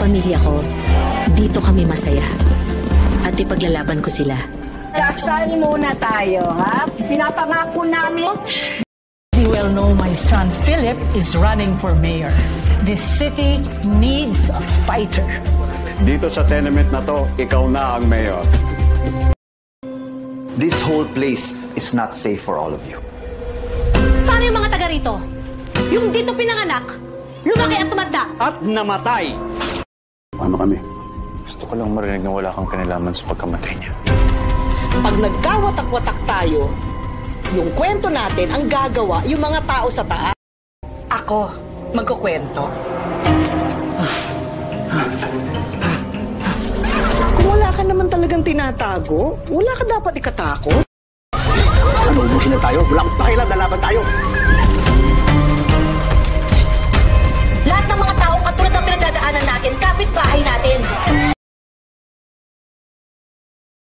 pamilya ko, dito kami masaya. At ipaglalaban ko sila. Dasal muna tayo, ha? Pinapangako namin. As you well know, my son Philip is running for mayor. This city needs a fighter. Dito sa tenement na to, ikaw na ang mayor. This whole place is not safe for all of you. Paano yung mga taga rito? Yung dito pinanganak, lumaki at tumanda. At namatay. Ano kami? Gusto ko lang marinig na wala kang kanilaman sa pagkamatay niya. Pag nagkawatak-watak tayo, yung kwento natin ang gagawa yung mga tao sa taas. Ako, magkukwento. Kung wala ka naman talagang tinatago, wala ka dapat ikatakot. Ano, ubusin na tayo? Wala akong pakialam, lalaban tayo. Lahat ng mga taong katulad ng pinagdadaanan natin, kapit-bahay natin.